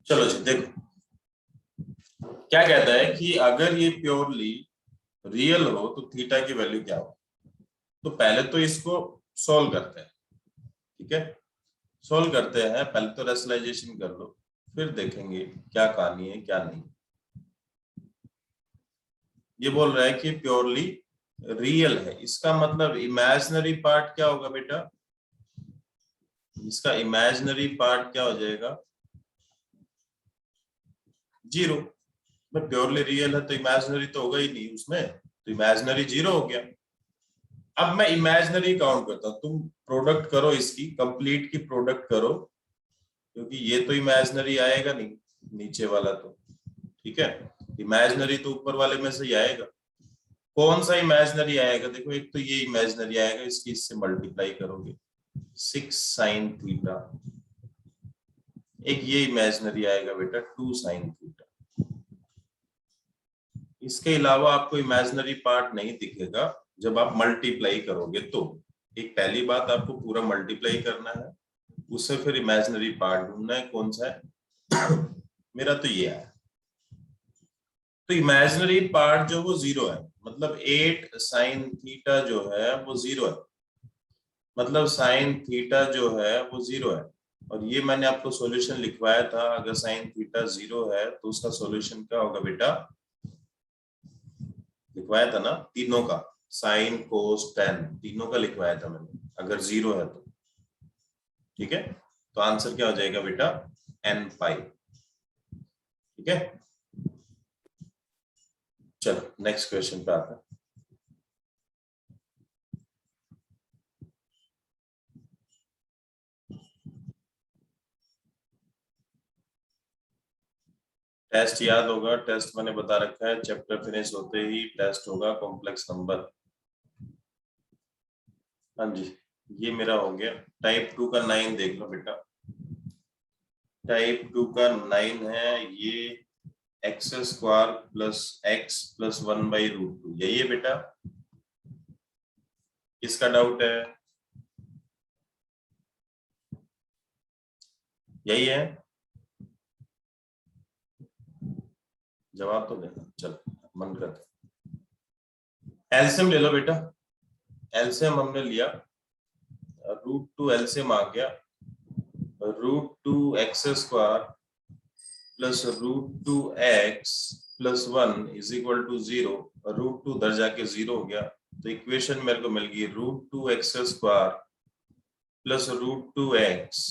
चलो जी देखो क्या कहता है कि अगर ये प्योरली रियल हो तो थीटा की वैल्यू क्या हो। तो पहले तो इसको सॉल्व करते हैं। ठीक है, सॉल्व करते हैं, पहले तो रेशनलाइजेशन कर लो, फिर देखेंगे क्या कहानी है क्या नहीं। ये बोल रहा है कि प्योरली रियल है, इसका मतलब इमेजिनरी पार्ट क्या होगा बेटा, इसका इमेजिनरी पार्ट क्या हो जाएगा, जीरो। मैं प्योरली रियल है तो इमेजिनरी तो होगा ही नहीं उसमें, तो इमेजिनरी जीरो हो गया। अब मैं इमेजिनरी काउंट करता हूँ, तुम प्रोडक्ट करो, इसकी कंप्लीट की प्रोडक्ट करो, क्योंकि ये तो इमेजिनरी आएगा नहीं नीचे वाला तो। ठीक है, इमेजिनरी तो ऊपर वाले में से ही आएगा। कौन सा इमेजिनरी आएगा, देखो एक तो ये इमेजिनरी आएगा, इसकी इससे मल्टीप्लाई करोगे 6 sin थीटा। एक ये इमेजिनरी आएगा बेटा 2 sin थीटा। इसके अलावा आपको इमेजिनरी पार्ट नहीं दिखेगा जब आप मल्टीप्लाई करोगे तो। एक पहली बात, आपको पूरा मल्टीप्लाई करना है, उससे फिर इमेजिनरी पार्ट ढूंढना है कौन सा है। मेरा तो ये है, तो इमेजिनरी पार्ट जो वो जीरो है, मतलब 8 sin थीटा जो है वो जीरो है, मतलब साइन थीटा जो है वो जीरो है। और ये मैंने आपको सॉल्यूशन लिखवाया था, अगर साइन थीटा जीरो है तो उसका सॉल्यूशन क्या होगा बेटा, लिखवाया था ना तीनों का, साइन कोस टेन तीनों का लिखवाया था मैंने, अगर जीरो है तो। ठीक है, तो आंसर क्या हो जाएगा बेटा, n पाई। ठीक है, चलो नेक्स्ट क्वेश्चन पे आते हैं। टेस्ट याद होगा, टेस्ट मैंने बता रखा है, चैप्टर फिनिश होते ही टेस्ट होगा कॉम्प्लेक्स नंबर। हाँ जी, ये मेरा हो गया। टाइप 2 का 9 देख लो बेटा, टाइप 2 का 9 है ये, x square plus x plus 1/√2, यही है बेटा। किसका डाउट है, यही है, जवाब तो देना। चलो मन कर, एलसीएम ले लो बेटा, एलसीएम हमने लिया, √2 एलसीएम आ गया, √2 x² plus √2 x plus 1 is equal to 0। √2 उधर जाके 0 हो गया, तो इक्वेशन मेरे को मिल गई √2 x² plus √2 x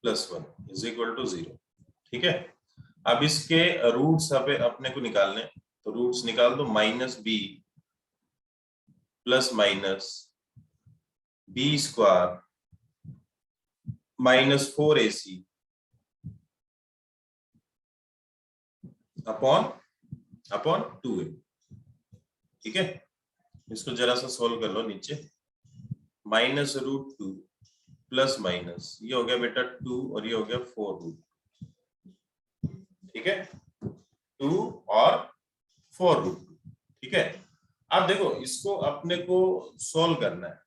plus 1 is equal to 0। ठीक है, अब इसके रूट्स अपने को निकालने, तो रूट्स निकाल दो, -b plus minus b² -4ac upon upon 2a। ठीक है, इसको जरा सा सोल्व कर लो नीचे, -√2 प्लस माइनस ये हो गया बेटा 2 और ये हो गया 4√2। ठीक है, 2 और 4√2। ठीक है, अब देखो इसको अपने को सोल्व करना है,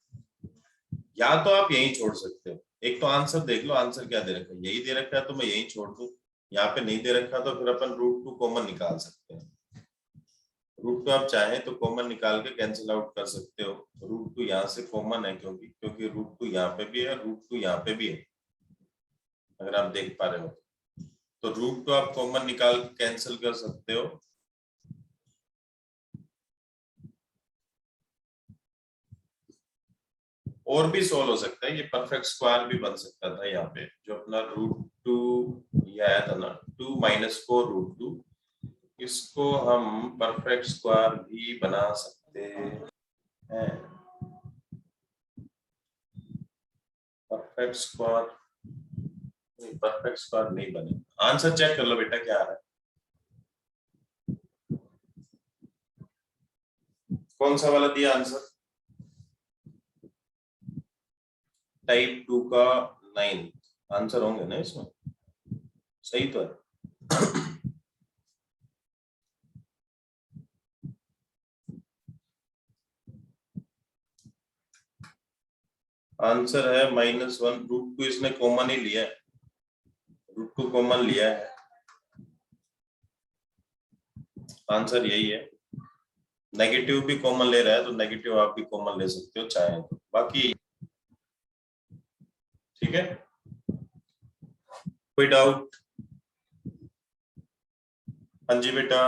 या तो आप यही छोड़ सकते हो, एक तो आंसर देख लो, आंसर क्या दे रखा है, यही दे रखा है तो मैं यही छोड़ दूं, यहाँ पे नहीं दे रखा तो फिर अपन √2 कॉमन निकाल सकते हैं। √2 आप चाहें तो कॉमन निकाल के कैंसिल आउट कर सकते हो, √2 यहाँ से कॉमन है, क्योंकि √2 यहाँ पे भी है, √2 यहाँ पे भी है, अगर आप देख पा रहे हो तो √2 आप कॉमन निकाल के कैंसिल कर सकते हो। और भी सोल्व हो सकता है, ये परफेक्ट स्क्वायर भी बन सकता था, यहाँ पे जो अपना √2 ये आया था ना, 2 - 4√2, इसको हम परफेक्ट स्क्वायर भी बना सकते हैं। परफेक्ट स्क्वायर, परफेक्ट स्क्वायर नहीं बने, आंसर चेक कर लो बेटा क्या आ रहा है, कौन सा वाला दिया आंसर, टाइप 2 का 9 आंसर होंगे ना इसमें, सही तो है। आंसर है -1। रूट को इसने कॉमन ही लिया है, रूट को कॉमन लिया है, आंसर यही है। नेगेटिव भी कॉमन ले रहा है तो नेगेटिव आप भी कॉमन ले सकते हो चाहे तो, बाकी ठीक है। कोई डाउट? हाँ जी बेटा।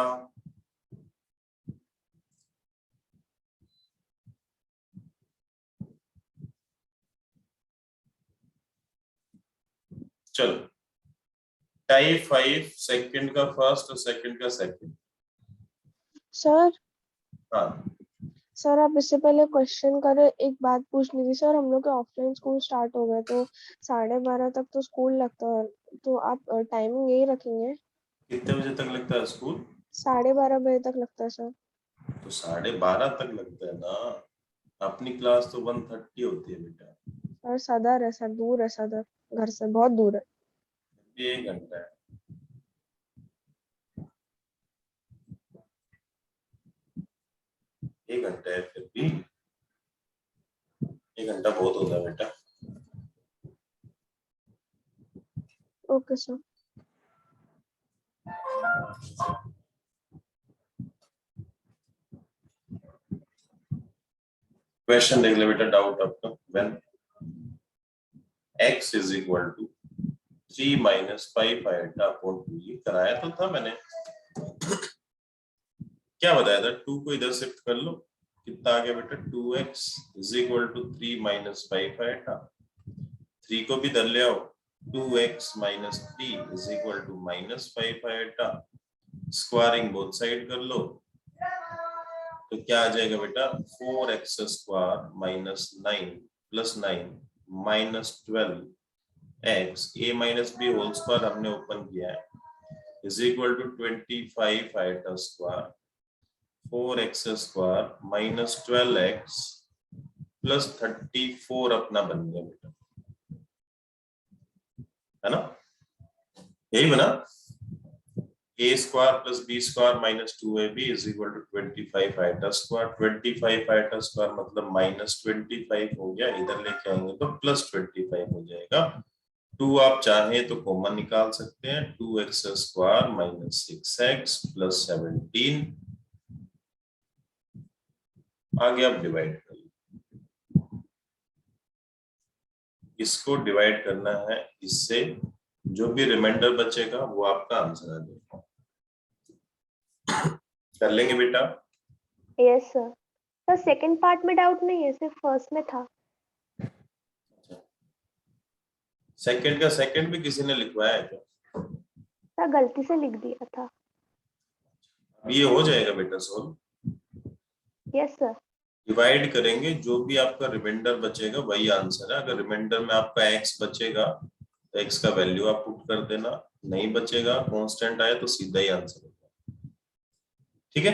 चलो, टाइप 5 सेकंड का फर्स्ट और सेकंड का सेकंड। सर हाँ सर आप इससे पहले क्वेश्चन करें, एक बात पूछनी थी सर। हम लोग के ऑफलाइन स्कूल स्टार्ट हो गए तो 12:30 तक तो स्कूल लगता है, तो आप टाइमिंग यही रखेंगे? कितने बजे तक लगता है स्कूल? 12:30 बजे तक लगता है सर। तो 12:30 तक लगता है ना, अपनी क्लास तो 1:30 होती है बेटा। सर सदर है सर, दूर है सदर, घर से बहुत दूर है। ये 1 घंटा है, 1 घंटा है, फिर भी 1 घंटा बहुत होता है बेटा। Okay sir. क्वेश्चन देख ले बेटा, डाउट आपका। When x is equal to 3 - 5 iota upon 2, ये कराया तो था मैंने। क्या बताया था? 2 को इधर शिफ्ट कर लो, कितना आ गया बेटा? 2x is equal to 3 - 5 iota. 3 को भी इधर ले आओ, 2x - 3 is equal to -5 iota. Squaring both side कर लो, तो क्या आ जाएगा बेटा? 4x square -9 + 9 -12x a minus B whole square हमने ओपन किया है, is equal to 25 iota square 4x square -12x + 34 अपना बन गया बेटा, है ना? यही बना, a square + b square -2ab is equal to 25 iota square. 25 iota square मतलब -25 हो गया, इधर लेके आएंगे तो +25 हो जाएगा। 2 आप चाहे तो कॉमन निकाल सकते हैं, 2x स्क्वायर -6x + 17, आगे आप डिवाइड कर लो। इसको डिवाइड करना है इससे, जो भी रिमाइंडर बचेगा वो आपका आंसर आ जाएगा। कर लेंगे बेटा? Yes sir. Sir second part में डाउट नहीं है, सिर्फ फर्स्ट में था। सेकंड का सेकंड भी किसी ने लिखवाया है क्या? सर गलती से लिख दिया था। ये हो जाएगा बेटा सोल्व। Yes sir. डिवाइड करेंगे, जो भी आपका रिमाइंडर बचेगा वही आंसर है। अगर रिमाइंडर में आपका x बचेगा तो x का वैल्यू आप पुट कर देना, नहीं बचेगा कांस्टेंट आया तो सीधा ही आंसर होगा, ठीक है?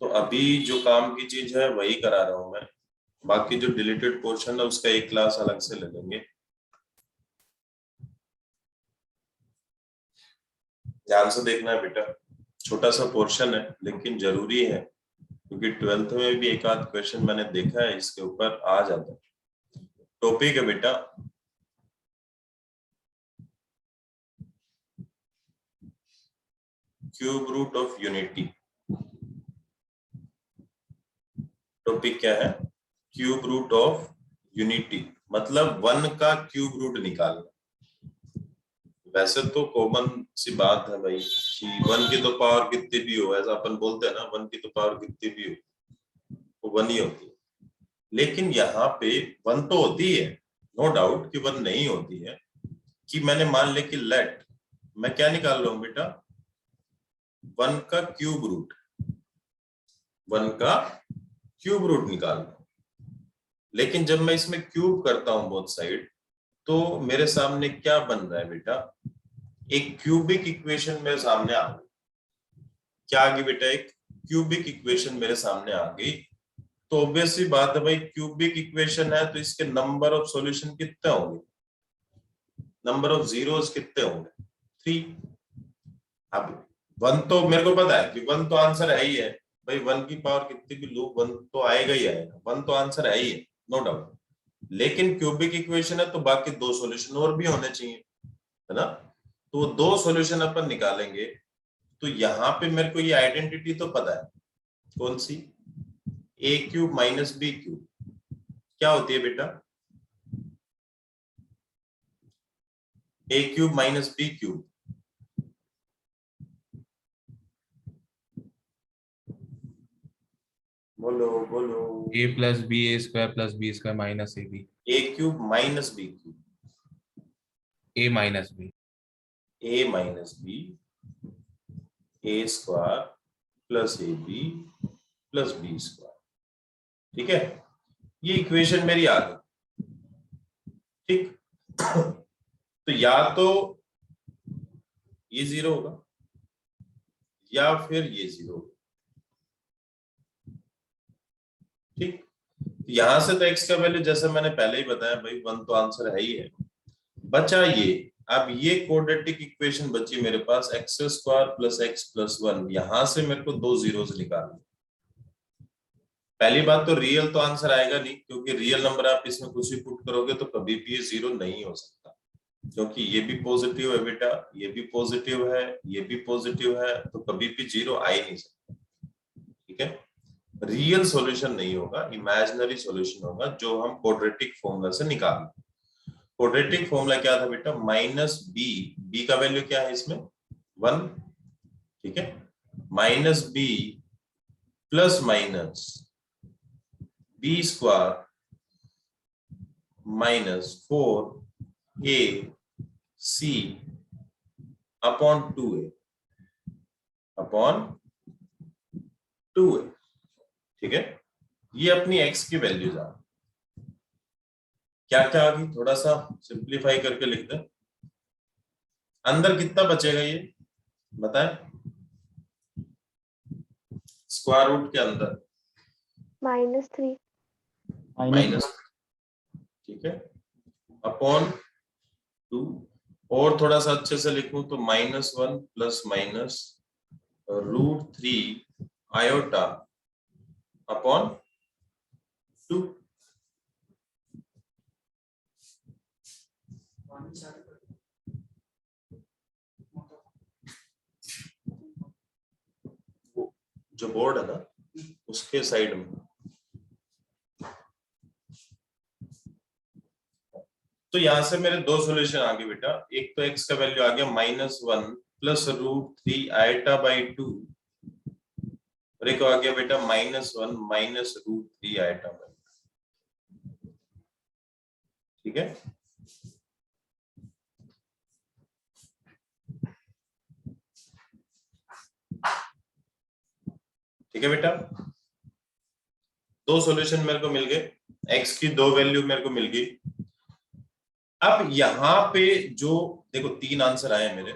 तो अभी जो काम की चीज है वही करा रहा हूं मैं, बाकी जो डिलीटेड पोर्शन है उसका एक क्लास अलग से ले लेंगे। ध्यान से देखना है बेटा, छोटा सा पोर्शन है लेकिन जरूरी है, क्योंकि 12th में भी एक आध क्वेश्चन मैंने देखा है इसके ऊपर आ जाता है। टॉपिक है बेटा cube root of unity. Topic क्या है? क्यूब रूट ऑफ यूनिटी, मतलब 1 का क्यूब रूट निकालना। वैसे तो कॉमन सी बात है भाई कि 1 की तो पावर कितनी भी हो, ऐसा अपन बोलते हैं ना, 1 की तो पावर कितनी भी हो वो 1 ही होती है। लेकिन यहाँ पे 1 तो होती है, नो डाउट कि 1 नहीं होती है। कि मैंने मान लिया कि लेट, मैं क्या निकाल रहा हूं बेटा? 1 का क्यूब रूट, 1 का क्यूब रूट निकाल रहा हूं। लेकिन जब मैं इसमें क्यूब करता हूं बोथ साइड, तो मेरे सामने क्या बन रहा है बेटा? एक क्यूबिक इक्वेशन मेरे सामने आ गई। क्या आ गई बेटा? एक क्यूबिक इक्वेशन मेरे सामने आ गई। तो ऑब्वियसली बात है भाई, क्यूबिक इक्वेशन है तो इसके नंबर ऑफ सॉल्यूशन कितने होंगे? नंबर ऑफ जीरोस कितने होंगे? 3। अब वन तो मेरे को पता है कि वन तो आंसर है ही है भाई, वन की पावर कितनी भी लो वन तो आएगा ही आएगा, वन तो आंसर है ही है, नो डाउट। लेकिन क्यूबिक इक्वेशन है तो बाकी दो सॉल्यूशन और भी होने चाहिए, है ना। तो वो दो सॉल्यूशन अपन निकालेंगे। तो यहाँ पे मेरे को ये आइडेंटिटी तो पता है, कौन सी, a cube minus b cube क्या होती है बेटा, a cube minus b cube. बोलो बोलो। A plus b a square plus b square minus a b. A cube minus b cube, a minus b. A minus b, a square plus a b plus b square. ठीक है, ये equation मेरी आ गई। ठीक, तो या तो ये जीरो होगा या फिर ये जीरो होगा। ठीक, यहां से तो एक्स का वैल्यू जैसे मैंने पहले ही बताया भाई, वन तो आंसर है ही है। बचा ये, अब ये क्वाड्रेटिक इक्वेशन बची मेरे पास, x square plus x plus one, यहां से मेरे को दो जीरोस निकालने। पहली बात तो रियल तो आंसर आएगा नहीं, क्योंकि रियल नंबर आप इसमें कुछ भी पुट करोगे तो कभी भी ये जीरो नहीं हो सकता, क्योंकि ये भी पॉजिटिव है बेटा, ये भी पॉजिटिव है, ये भी पॉजिटिव है, तो कभी भी जीरो आ ही नहीं सकता। ठीक है, रियल सॉल्यूशन नहीं होगा, इमेजिनरी सॉल्यूशन होगा जो हम क्वाड्रेटिक फॉर्मूला से निकालें। क्वाड्रेटिक फॉर्मूला क्या था बेटा, माइनस बी, बी का वैल्यू क्या है इसमें, वन। ठीक है, minus B plus minus B square minus 4 A C upon 2a upon 2a। ठीक है, ये अपनी x की वैल्यूज आ, क्या क्या आ गई, थोड़ा सा सिंप्लीफाई करके लिख दे। अंदर कितना बचेगा ये बताए, स्क्वायर रूट के अंदर -3। माइनस, ठीक है, अपॉन 2, और थोड़ा सा अच्छे से लिखूं तो -1 प्लस माइनस √3 आयोटा अपॉन 2। जो बोर्ड है ना उसके साइड में, तो यहां से मेरे दो सॉल्यूशन आ गए बेटा। एक तो x का वैल्यू आ गया -1 प्लस √3 आयटा बाई 2, और एक आ गया बेटा -1 माइनस √3 आयटा बाई। ठीक है, ठीक है बेटा, दो सॉल्यूशन मेरे को मिल गए, x की दो वैल्यू मेरे को मिल गई। अब यहां पे जो देखो तीन आंसर आए मेरे,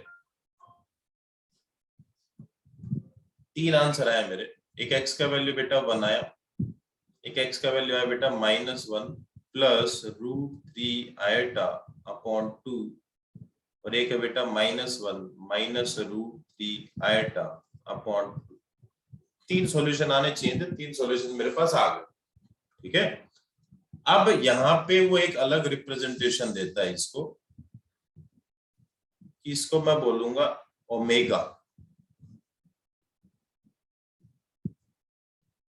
तीन आंसर आए मेरे। एक x का वैल्यू बेटा 1 आया, एक x का वैल्यू आया बेटा -1 प्लस √3 आयटा अपॉन 2, और एक है बेटा -1 माइनस √3 आयटा अपॉन 2। तीन सॉल्यूशन आने चाहिए थे, तीन सॉल्यूशन मेरे पास आ गए। ठीक है, अब यहां पे वो एक अलग रिप्रेजेंटेशन देता है इसको, इसको मैं बोलूंगा ओमेगा।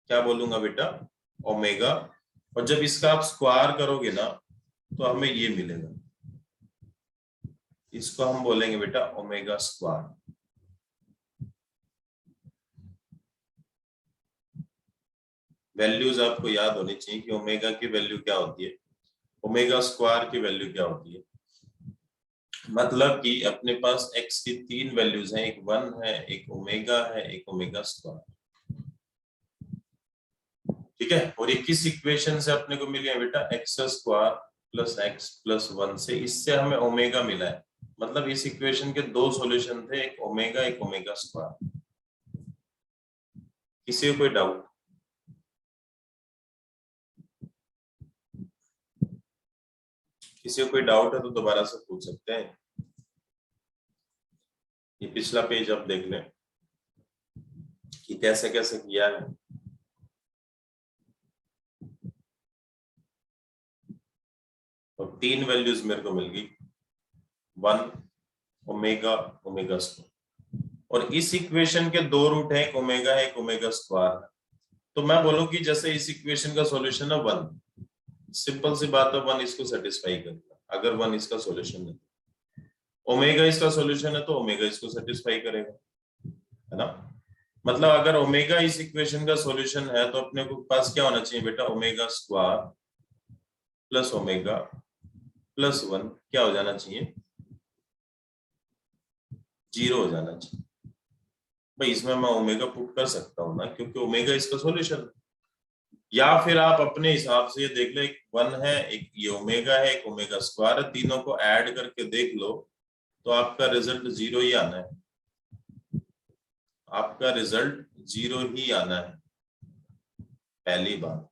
क्या बोलूंगा बेटा, ओमेगा। और जब इसका आप स्क्वायर करोगे ना तो हमें ये मिलेगा, इसको हम बोलेंगे बेटा ओमेगा स्क्वायर। वैल्यूज आपको याद होनी चाहिए कि ओमेगा की वैल्यू क्या होती है, ओमेगा स्क्वायर की वैल्यू क्या होती है। मतलब कि अपने पास x की तीन वैल्यूज हैं, एक 1 है, एक ओमेगा है, एक ओमेगा स्क्वायर। ठीक है, और ये किस इक्वेशन से अपने को मिली है बेटा, x square plus x plus 1 से, इससे हमें ओमेगा मिला है। मतलब इस इक्वेशन के दो सॉल्यूशन थे, एक ओमेगा स्क्वायर। किसी को कोई डाउट? किसी को कोई डाउट है तो दोबारा से पूछ सकते हैं। ये पिछला पेज आप देख लें। कि कैसे कैसे किया है। और 3 वैल्यूज मेरे को मिल गई, 1 ओमेगा ओमेगा स्क्वायर। और इस इक्वेशन के 2 रूट है, एक ओमेगा है एक ओमेगा स्क्वायर है। तो मैं बोलूं कि जैसे इस इक्वेशन का सॉल्यूशन है 1, सिंपल सी बात है 1 इसको सेटिस्फाई करेगा। अगर 1 इसका सॉल्यूशन है, ओमेगा इसका सॉल्यूशन है तो ओमेगा इसको सेटिस्फाई करेगा, है ना। मतलब अगर ओमेगा इस इक्वेशन का सॉल्यूशन है तो अपने को पास क्या होना चाहिए बेटा, omega square plus omega plus 1 क्या हो जाना चाहिए, 0 हो जाना चाहिए। भाई इसमें मैं ओमेगा पुट कर सकता हूँ ना, क्योंकि ओमेगा इसका सॉल्यूशन है। या फिर आप अपने हिसाब से ये देख लो, एक 1 है एक ये ओमेगा है एक ओमेगा स्क्वायर है, तीनों को ऐड करके देख लो तो आपका रिजल्ट 0 ही आना है। आपका रिजल्ट 0 ही आना है। पहली बात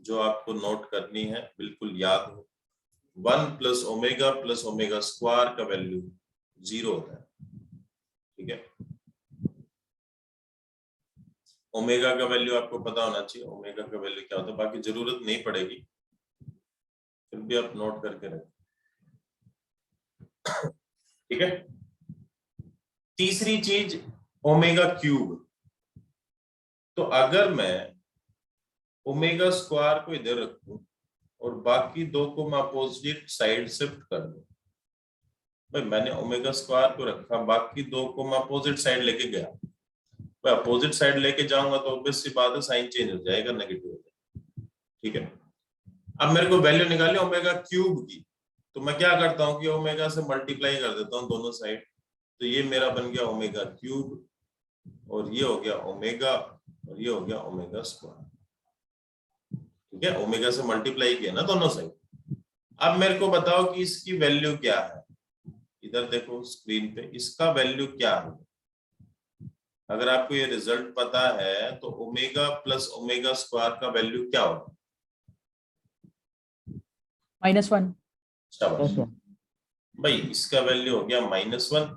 जो आपको नोट करनी है, बिल्कुल याद हो, 1 प्लस ओमेगा स्क्वायर का वैल्यू 0 होता है, ठीक है। ओमेगा का वैल्यू आपको पता होना चाहिए, ओमेगा का वैल्यू क्या होता है, बाकी जरूरत नहीं पड़ेगी, फिर भी आप नोट करके रखें, ठीक है। तीसरी चीज ओमेगा क्यूब। तो अगर मैं ओमेगा स्क्वायर को इधर रखूं और बाकी दो को मैं अपोजिट साइड शिफ्ट कर दूं, भाई मैंने ओमेगा स्क्वायर को रखा, बाकी दो को मैं अपोजिट साइड लेके गया, मैं अपोजिट साइड लेके जाऊंगा तो ऑब्वियस सी बात है साइन चेंज हो जाएगा, नेगेटिव हो जाएगा, ठीक है। अब मेरे को वैल्यू निकाली ओमेगा क्यूब की, तो मैं क्या करता हूँ कि ओमेगा से मल्टीप्लाई कर देता हूँ दोनों साइड, तो ये मेरा बन गया ओमेगा क्यूब और ये हो गया ओमेगा और ये हो गया ओमेगा स्क्वायर, ठीक है। ओमेगा से मल्टीप्लाई किया ना दोनों साइड। अब मेरे को बताओ कि इसकी वैल्यू क्या है, इधर देखो स्क्रीन पे, इसका वैल्यू क्या है। अगर आपको ये रिजल्ट पता है तो ओमेगा प्लस ओमेगा स्क्वायर का वैल्यू क्या होगा, -1। शाबाश भाई, इसका वैल्यू हो गया -1।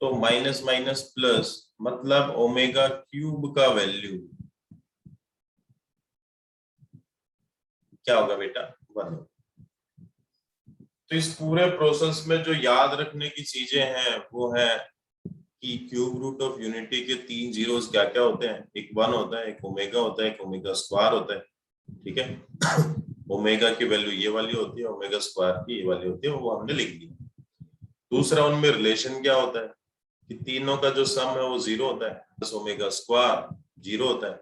तो माइनस माइनस प्लस मतलब ओमेगा क्यूब का वैल्यू क्या होगा बेटा, 1। तो इस पूरे प्रोसेस में जो याद रखने की चीजें हैं वो है कि क्यूब रूट ऑफ यूनिटी के 3 जीरोस क्या क्या होते हैं, एक 1 होता है, एक ओमेगा होता है, एक ओमेगा स्क्वायर होता है, ठीक है। ओमेगा की वैल्यू ये वाली होती है, ओमेगा स्क्वायर की ये वाली होती है, वो हमने लिख दी। दूसरा उनमें रिलेशन क्या होता है कि तीनों का जो सम है वो 0 होता है, प्लस ओमेगा स्क्वायर 0 होता है,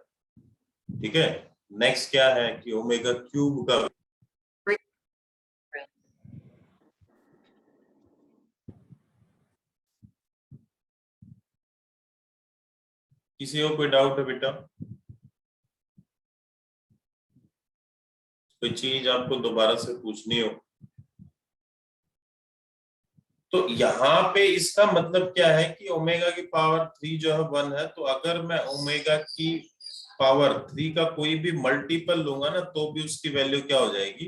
ठीक है। नेक्स्ट क्या है कि ओमेगा क्यूब का किसी को कोई डाउट है बेटा, कोई चीज आपको दोबारा से पूछनी हो तो यहाँ पे इसका मतलब क्या है कि ओमेगा की पावर 3 जो है 1 है, तो अगर मैं ओमेगा की पावर 3 का कोई भी मल्टीपल लूंगा ना तो भी उसकी वैल्यू क्या हो जाएगी,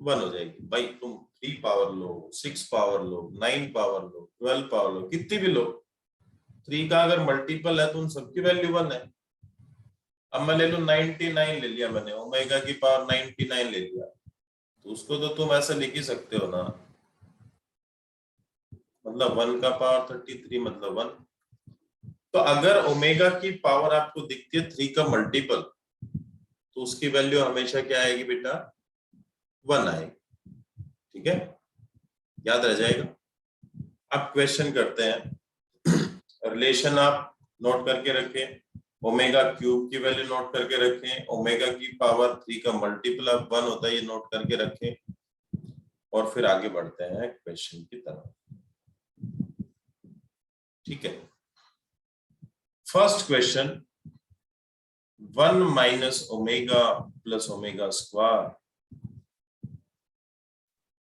1 हो जाएगी। भाई तुम 3 पावर लो, 6 पावर लो, 9 पावर लो, 12 पावर लो, कितनी भी लो, 3 का अगर मल्टीपल है तो उन सबकी वैल्यू 1 है। अब मैं ले लूं 99 ले लिया मैंने, ओमेगा की पावर 99 ले लिया, तो उसको तो तुम ऐसे लिख ही सकते हो ना, मतलब 1 का पावर 33 मतलब 1। तो अगर ओमेगा की पावर आपको दिखती है 3 का मल्टीपल तो उसकी वैल्यू हमेशा क्या आएगी बेटा, 1 आएगी, ठीक है, याद रह जाएगा। अब क्वेश्चन करते हैं, रिलेशन आप नोट करके रखें, ओमेगा क्यूब की वैल्यू नोट करके रखें, ओमेगा की पावर 3 का मल्टीपल अब 1 होता है ये नोट करके रखें, और फिर आगे बढ़ते हैं क्वेश्चन की तरफ, ठीक है। First question, 1 minus omega plus omega square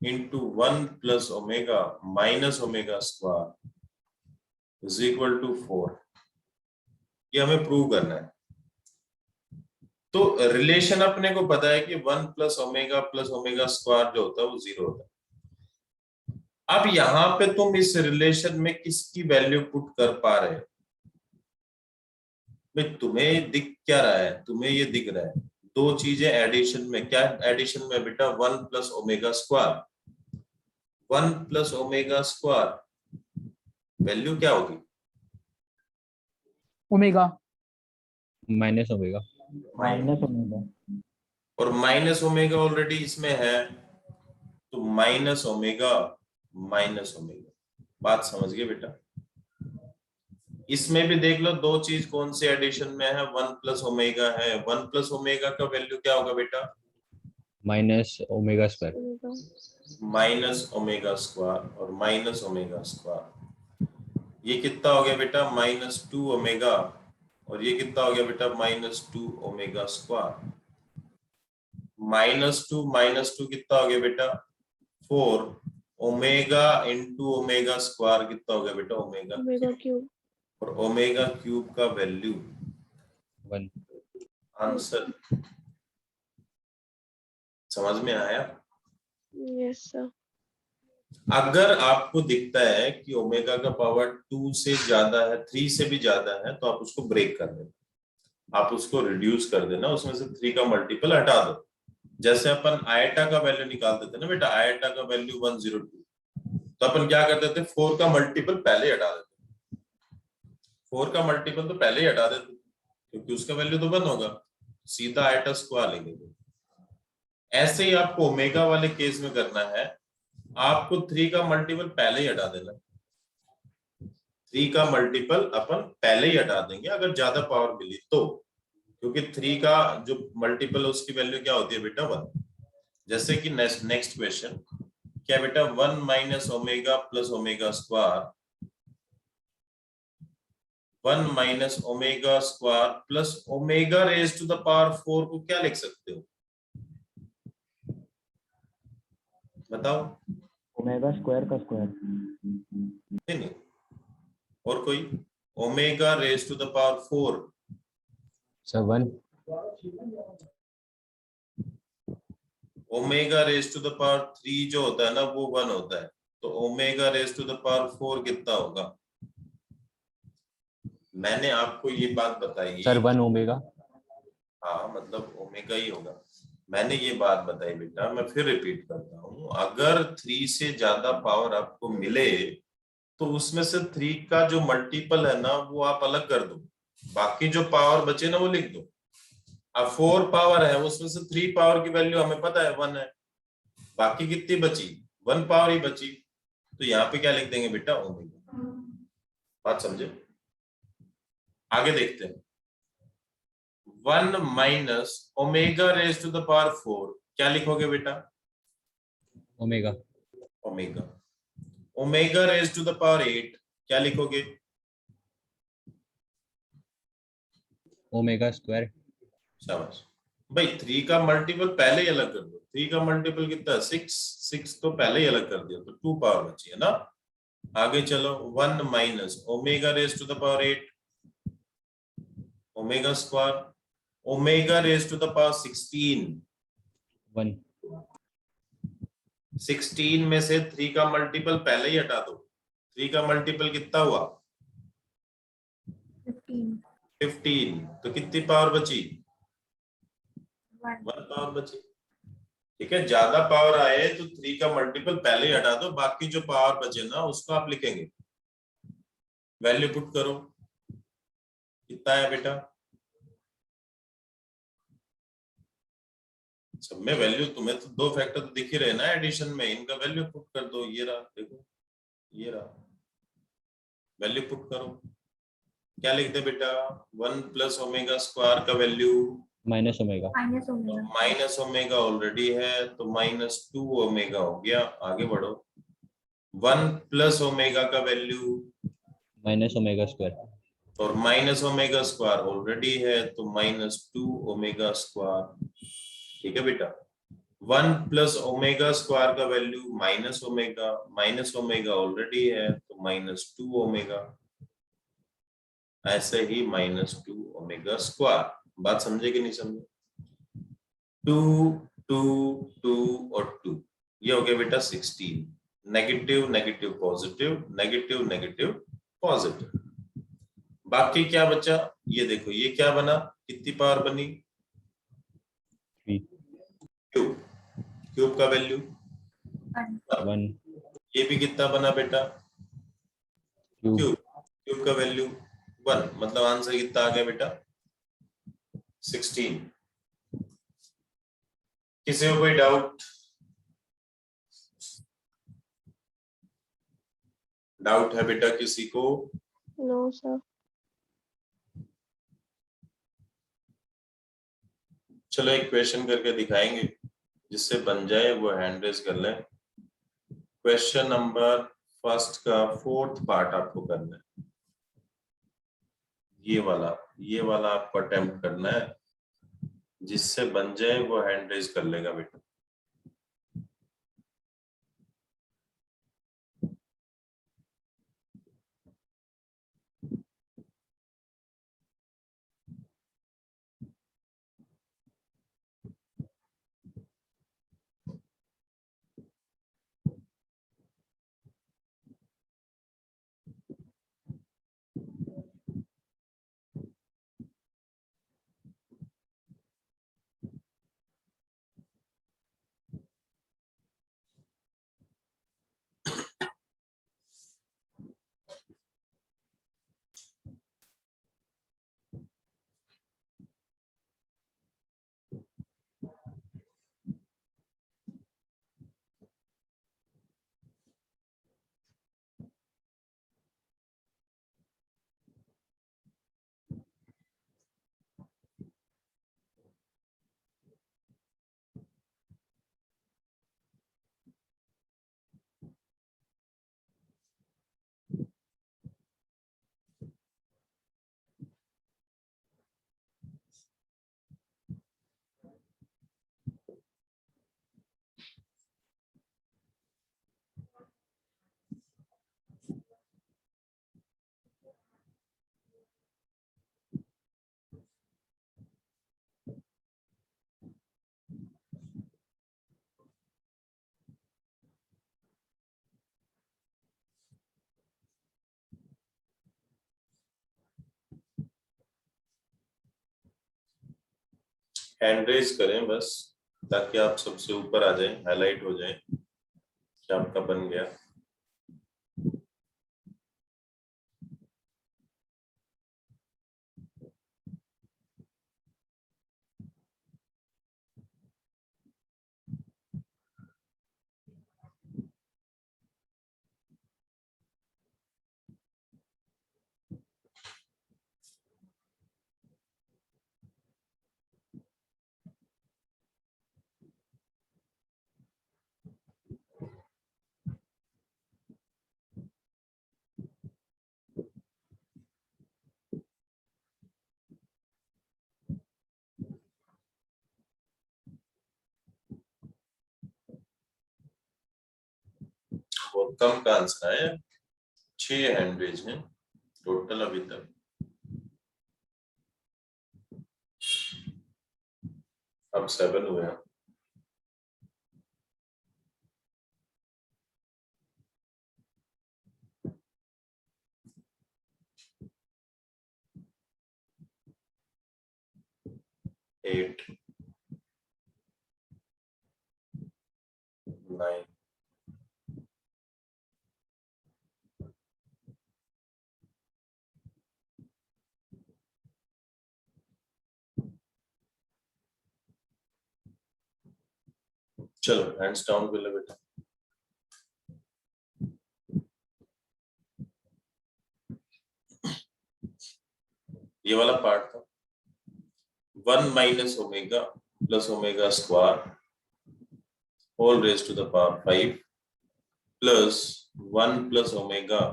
into 1 plus omega minus omega square is equal to 4, ये हमें प्रूव करना है। तो रिलेशन अपने को पता है कि 1 प्लस ओमेगा स्क्वायर जो होता है वो 0 होता है। अब यहाँ पे तुम इस रिलेशन में किसकी वैल्यू पुट कर पा रहे हो, भाई तुम्हें दिख क्या रहा है, तुम्हें ये दिख रहा है दो चीजें एडिशन में, क्या एडिशन में बेटा, 1 plus omega square, 1 plus omega square value क्या होगी, omega minus omega. Minus omega. और माइनस ओमेगा ऑलरेडी इसमें है, तो माइनस ओमेगा माइनस ओमेगा। बात समझ गए बेटा। इसमें भी देख लो दो चीज कौन सी एडिशन में है, 1 प्लस ओमेगा है, 1 प्लस ओमेगा का वैल्यू क्या होगा बेटा, minus omega square. Omega minus omega square, और माइनस ओमेगा स्क्वायर ये कितना हो गया बेटा, -2 ओमेगा, और ये कितना हो गया बेटा, -2 ओमेगा स्क्वायर। -2 कितना हो गया बेटा, 4 ओमेगा इंटू ओमेगा स्क्वायर कितना हो गया बेटा, ओमेगा ओमेगा क्यूब। और ओमेगा क्यूब का वैल्यू 1। आंसर। समझ में आया। Yes sir. अगर आपको दिखता है कि ओमेगा का पावर 2 से ज्यादा है, 3 से भी ज्यादा है, तो आप उसको ब्रेक कर देना, आप उसको रिड्यूस कर देना, उसमें से 3 का मल्टीपल हटा दो। जैसे अपन आयटा का वैल्यू निकालते थे ना बेटा, आयटा का वैल्यू 102, तो अपन क्या करते थे, 4 का मल्टीपल पहले हटा देते, 4 का मल्टीपल तो पहले ही हटा देते, क्योंकि उसका वैल्यू तो 1 होगा, सीधा आयटा स्क्वायर लेंगे। ऐसे ही आपको ओमेगा वाले केस में करना है, आपको 3 का मल्टीपल पहले ही हटा देना, 3 का मल्टीपल अपन पहले ही हटा देंगे अगर ज्यादा पावर मिली तो, क्योंकि 3 का जो मल्टीपल है उसकी वैल्यू क्या होती है बेटा, 1। जैसे कि नेक्स्ट क्वेश्चन क्या बेटा, 1 minus omega plus omega square, 1 minus omega square plus omega raise to the power 4 को क्या लिख सकते हो, बताओ। ओमेगा स्क्वायर का स्क्वायर। नहीं, और कोई, omega raise to the power 4, sir 1। Omega raise to the power 3 जो होता है ना वो 1 होता है, तो omega raise to the power 4 कितना होगा। मैंने आपको ये बात बताई सर 1 ओमेगा। हाँ, मतलब ओमेगा ही होगा। मैंने ये बात बताई बेटा, मैं फिर रिपीट करता हूँ, अगर 3 से ज्यादा पावर आपको मिले तो उसमें से 3 का जो मल्टीपल है ना वो आप अलग कर दो, बाकी जो पावर बचे ना वो लिख दो। अब 4 पावर है, उसमें से 3 पावर की वैल्यू हमें पता है 1 है, बाकी कितनी बची, 1 पावर ही बची, तो यहाँ पे क्या लिख देंगे बेटा, ओमेगा। बात समझे। आगे देखते हैं, 1 minus omega raise to the power 4 क्या लिखोगे बेटा, omega. Omega. Omega raise to the power 8 क्या लिखोगे, ओमेगा स्क्वायर। शाबाश भाई। 3 का मल्टीपल पहले ही अलग कर दो, 3 का मल्टीपल कितना है, 6 तो पहले ही अलग कर दिया, तो 2 पावर बची है ना। आगे चलो, 1 minus omega raise to the power 8 omega square, omega raise to the power 16 1। 16 में से 3 का मल्टीपल पहले ही हटा दो, 3 का मल्टीपल कितना हुआ, 15, तो कितनी पावर बची, 1 पावर बची। ठीक है, ज्यादा पावर आए तो 3 का मल्टीपल पहले ही हटा दो, बाकी जो पावर बचे ना उसको आप लिखेंगे, वैल्यू पुट करो, कितना है बेटा, सब में वैल्यू, तुम्हें तो 2 फैक्टर तो दिख ही रहे ना एडिशन में, इनका वैल्यू पुट कर दो, ये रहा, देखो ये रहा, वैल्यू पुट करो। क्या लिखते बेटा, 1 प्लस ओमेगा स्क्वायर का value minus omega. Minus omega already है, तो -2 ओमेगा हो गया। आगे बढ़ो, 1 प्लस ओमेगा का वैल्यू माइनस ओमेगा स्क्वायर। और माइनस ओमेगा स्क्वायर ऑलरेडी है, तो -2 ओमेगा स्क्वायर। ठीक है बेटा, 1 प्लस ओमेगा स्क्वायर का वैल्यू माइनस ओमेगा ऑलरेडी है, तो -2 ओमेगा, ऐसे ही -2 ओमेगा स्क्वायर। बात समझे कि नहीं समझे, 2 2 2 और 2 ये हो गया बेटा 16, negative negative positive, negative negative positive. बाकी क्या बचा, ये देखो ये क्या बना, कितनी पावर बनी, 3 क्यूब, क्यूब का वैल्यू 1 ये भी कितना बना बेटा, क्यूब क्यूब, क्यूब का वैल्यू 1, मतलब आंसर कितना आ गया बेटा 16। किसी को कोई डाउट, डाउट है बेटा किसी को? No sir. चलो एक क्वेश्चन करके दिखाएंगे, जिससे बन जाए वो हैंड रेज कर लें। क्वेश्चन नंबर फर्स्ट का 4th पार्ट आपको करना है, ये वाला आपको अटेम्प्ट करना है, जिससे बन जाए वो हैंड रेज कर लेगा बेटा। हैंड रेज करें बस, ताकि आप सबसे ऊपर आ जाए, हाईलाइट हो जाए कि आपका बन गया। बहुत कम का आंसर है, 6 हैंड रेज हैं टोटल अभी तक। अब 7 हुए हैं। एट, 9, चलो हैंड्स डाउन कर लो बेटा। ये वाला पार्ट था 1 minus omega plus omega square whole raise to the power 5 plus 1 plus omega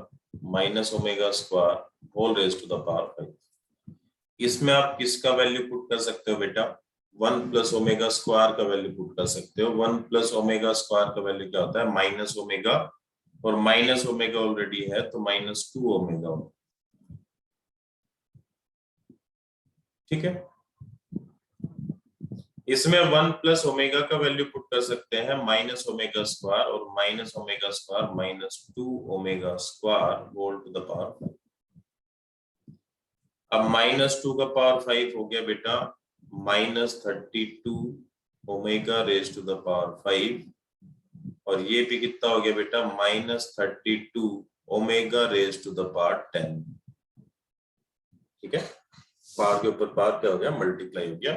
minus omega square whole raise to the power 5। इसमें आप किसका वैल्यू पुट कर सकते हो बेटा, 1 प्लस ओमेगा स्क्वायर का वैल्यू पुट कर सकते हो। 1 प्लस ओमेगा स्क्वायर का वैल्यू क्या होता है, माइनस ओमेगा, और माइनस ओमेगा ऑलरेडी है तो -2 ओमेगा, ठीक है। इसमें 1 प्लस ओमेगा का वैल्यू पुट कर सकते हैं माइनस ओमेगा स्क्वायर, और minus omega square -2 omega square whole to the power 5। अब -2 का पावर 5 हो गया बेटा -32 omega raise to the power 5, और ये भी कितना हो गया बेटा -32 omega raise to the power 10। ठीक है, पावर के ऊपर पावर क्या हो गया, मल्टीप्लाई हो गया।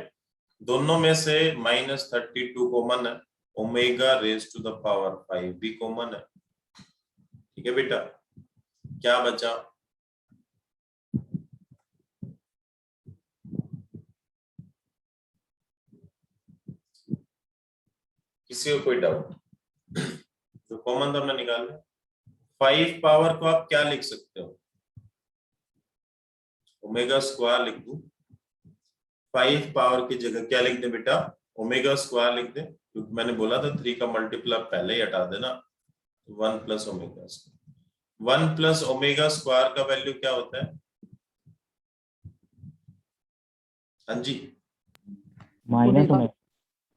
दोनों में से -32 कॉमन है, omega raise to the power 5 भी कॉमन है। ठीक है बेटा, क्या बचा, किसी को कोई डाउट? जो कॉमन तो हमने निकाला, 5 पावर को आप क्या लिख सकते हो, ओमेगा स्क्वायर लिख दूं, 5 पावर की जगह क्या लिख दे बेटा, ओमेगा स्क्वायर लिख दे, क्योंकि मैंने बोला था 3 का मल्टीपल पहले ही हटा देना, 1 plus omega square. 1 plus omega square का वैल्यू क्या होता है? हाँ जी, minus omega,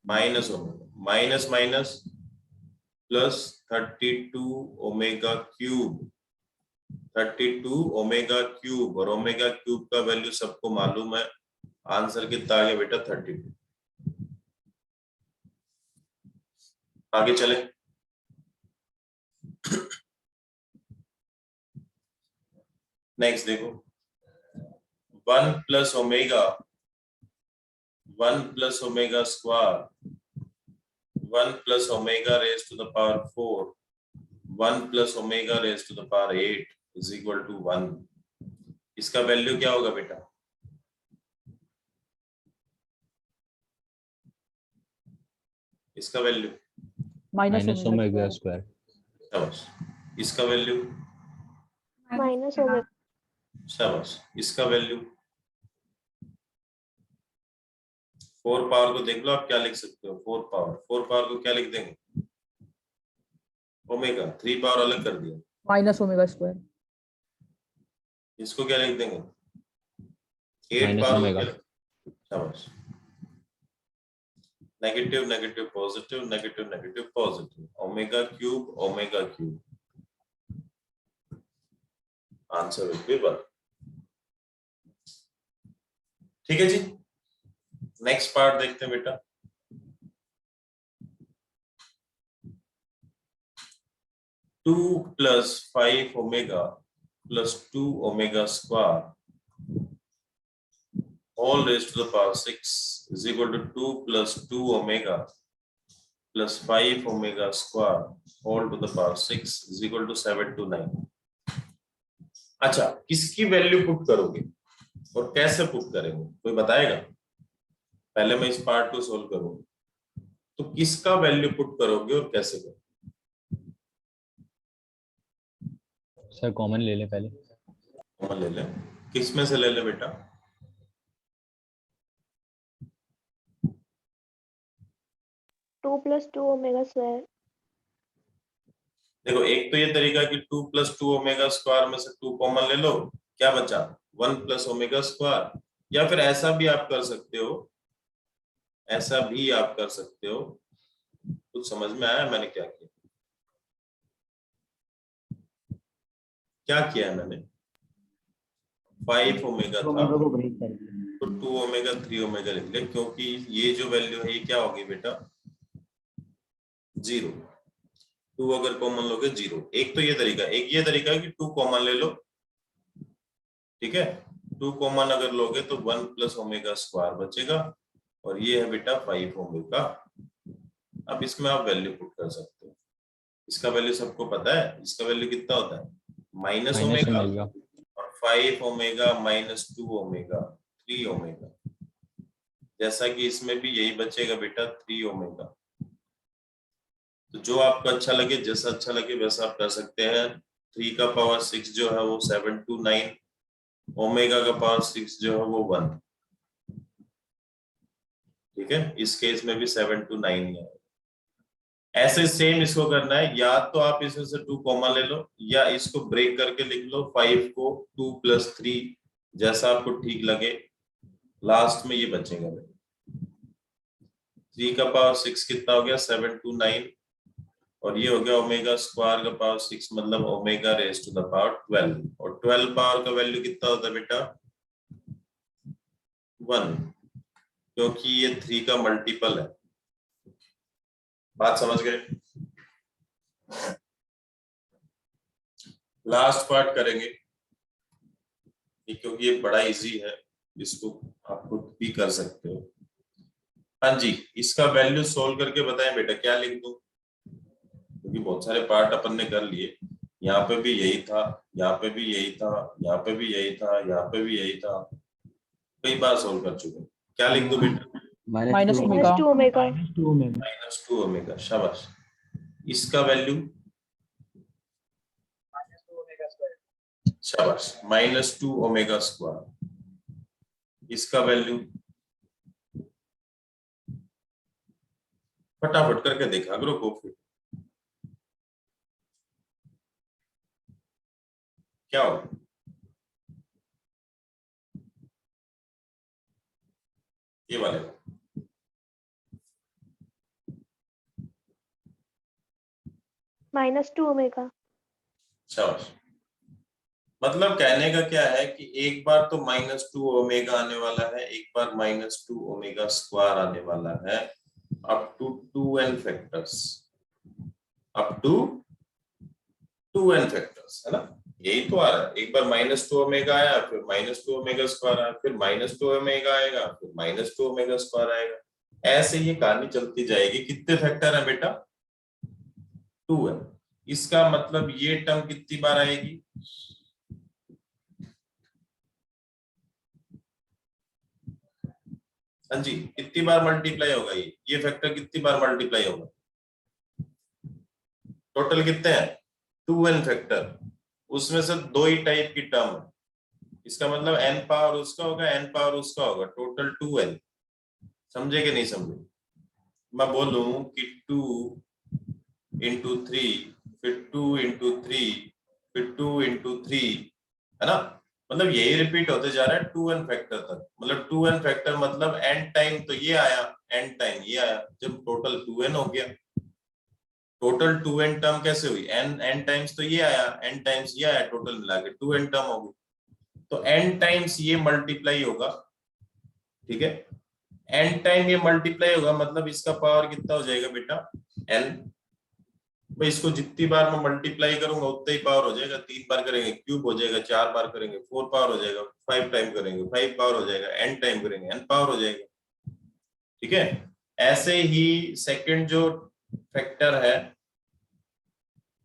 minus omega, minus minus plus 32 omega cube, 32 omega cube, और ओमेगा क्यूब का वैल्यू सबको मालूम है, आंसर कितना आ गया बेटा 32। आगे चले, नेक्स्ट देखो, 1 plus omega, 1 plus omega square, 1 plus omega raise to the power 4, 1 plus omega raise to the power 8 is equal to 1। इसका वैल्यू क्या होगा बेटा, इसका वैल्यू माइनस ओमेगा स्क्वायर। शाबाश, इसका वैल्यू माइनस ओमेगा, शाबाश, इसका वैल्यू 4 पावर को देख लो आप क्या लिख सकते हो, 4 पावर को क्या लिख देंगे, ओमेगा, 3 पावर अलग कर दिया, माइनस ओमेगा स्क्वायर, इसको क्या लिख देंगे, 8 माइनस पावर को ओमेगा। क्या, शाबाश, negative negative positive, negative negative positive, omega cube, answer will B 1। ठीक है जी, नेक्स्ट पार्ट देखते हैं बेटा, two plus 5 omega plus 2 omega square all raised to the power 6 is equal to 2 plus 2 omega plus 5 omega square all to the power 6 is equal to 7 to 9। अच्छा, किसकी value put करोगे और कैसे put करेंगे, कोई बताएगा? पहले मैं इस पार्ट को सोल्व करूंगा, तो किसका वैल्यू पुट करोगे और कैसे करोगे? सर कॉमन ले ले पहले। कॉमन ले ले, किस में से ले ले बेटा? 2 + 2 ओमेगा स्क्वायर। देखो, एक तो ये तरीका कि 2 + 2 ओमेगा स्क्वायर में से 2 कॉमन ले लो, क्या बचा, 1 + ओमेगा स्क्वायर। या फिर ऐसा भी आप कर सकते हो, ऐसा भी आप कर सकते हो, कुछ समझ में आया मैंने क्या किया? क्या किया है मैंने, 5 ओमेगा था ओमेगा को ब्रेक कर दिया, तो 2 ओमेगा 3 ओमेगा लिख लिया, क्योंकि ये जो वैल्यू है ये क्या होगी बेटा, 0। 2 अगर कॉमन लोगे 0। एक तो ये तरीका, एक ये तरीका कि 2 कॉमन ले लो, ठीक है, 2 कॉमन अगर लोगे तो 1 + ओमेगा स्क्वायर बचेगा, और ये है बेटा 5 ओमेगा। अब इसमें आप वैल्यू पुट कर सकते हो, इसका वैल्यू सबको पता है, इसका वैल्यू कितना होता है, माइनस ओमेगा, और 5 ओमेगा माइनस 2 ओमेगा 3 ओमेगा, जैसा कि इसमें भी यही बचेगा बेटा 3 ओमेगा। तो जो आपको अच्छा लगे, जैसा अच्छा लगे वैसा आप कर सकते हैं। 3 का पावर 6 जो है वो 7 to 9, ओमेगा का पावर 6 जो है वो 1। ठीक है, इस केस में भी 7 to 9 ही है। ऐसे सेम इसको करना है, या तो आप इसमें से 2 कॉमन ले लो, या इसको ब्रेक करके लिख लो, 5 को 2 + 3, जैसा आपको ठीक लगे। लास्ट में ये बचेगा, 3 का पावर 6 कितना हो गया, 7 to 9, और ये हो गया ओमेगा स्क्वायर का पावर 6, मतलब omega raise to the power 12, और 12 पावर का वैल्यू कितना होता है बेटा, 1, क्योंकि ये 3 का मल्टीपल है। बात समझ गए? लास्ट पार्ट करेंगे क्योंकि ये बड़ा इजी है, इसको आप खुद भी कर सकते हो। हाँ जी, इसका वैल्यू सोल्व करके बताएं बेटा, क्या लिख दूं? क्योंकि बहुत सारे पार्ट अपन ने कर लिए। यहाँ पे भी यही था, यहाँ पे भी यही था, यहाँ पे भी यही था, यहाँ पे भी यही था, कई बार सोल्व कर चुके हैं। क्या लिख दूं बेटा? Minus two minus two omega. -2 omega. शाबाश। इसका वैल्यू शाबाश, -2 ओमेगा स्क्वायर। इसका वैल्यू फटाफट करके देखा करो को, फिर क्या होगा? ये वाले -2 ओमेगा। शाबाश। मतलब कहने का क्या है कि एक बार तो -2 ओमेगा आने वाला है, एक बार -2 ओमेगा स्क्वायर आने वाला है, up to 2n factors, up to 2n factors, है ना? यही तो आ रहा है। एक बार -2 ओमेगा आया, फिर -2 ओमेगा स्क्वायर आया, फिर -2 ओमेगा आएगा, फिर -2 ओमेगा स्क्वायर आएगा। ऐसे ये कहानी चलती जाएगी। कितने फैक्टर है बेटा? 2n। इसका मतलब ये टर्म कितनी बार आएगी? हाँ जी, कितनी बार मल्टीप्लाई होगा ये फैक्टर कितनी बार मल्टीप्लाई होगा? टोटल कितने हैं? 2n factor. उसमें से 2 ही टाइप की टर्म है, इसका मतलब n पावर उसका होगा, n पावर उसका होगा, टोटल 2n। समझे कि नहीं समझे? मैं बोलूं कि 2 इंटू 3, फिर 2 इंटू 3, फिर 2 इंटू 3, है ना? मतलब यही रिपीट होते जा रहा है 2n फैक्टर तक। मतलब 2n फैक्टर मतलब n टाइम तो ये आया, n टाइम ये आया, जब टोटल 2n हो गया। टोटल 2n टर्म कैसे हुई? n टाइम्स तो ये आया, n टाइम्स ये आया, टोटल मिला के 2n टर्म हो गई। तो n टाइम्स ये मल्टीप्लाई होगा, ठीक है? n टाइम ये मल्टीप्लाई होगा, मतलब इसका पावर कितना हो जाएगा बेटा? n। भाई इसको जितनी बार मैं मल्टीप्लाई करूंगा उतना ही पावर हो जाएगा। 3 बार करेंगे क्यूब हो जाएगा, 4 बार करेंगे 4 पावर हो जाएगा, 5 टाइम करेंगे 5 पावर हो जाएगा, n टाइम करेंगे n पावर हो जाएगा। ठीक है? ऐसे ही सेकंड जो फैक्टर है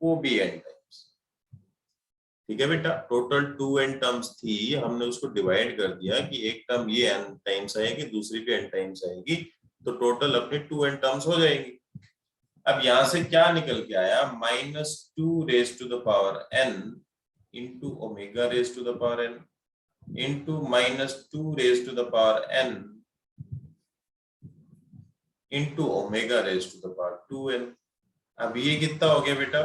वो भी n टाइम्स। ठीक है बेटा? टोटल 2n टर्म्स थी, हमने उसको डिवाइड कर दिया कि एक टर्म ये n टाइम्स आएगी, दूसरी भी n टाइम्स आएगी, तो टोटल अपनी 2n टर्म्स हो जाएगी। अब यहां से क्या निकल के आया? -2 raise to the power n into omega raise to the power n into -2 raise to the power n into omega raise to the power 2n। अब ये कितना हो गया बेटा?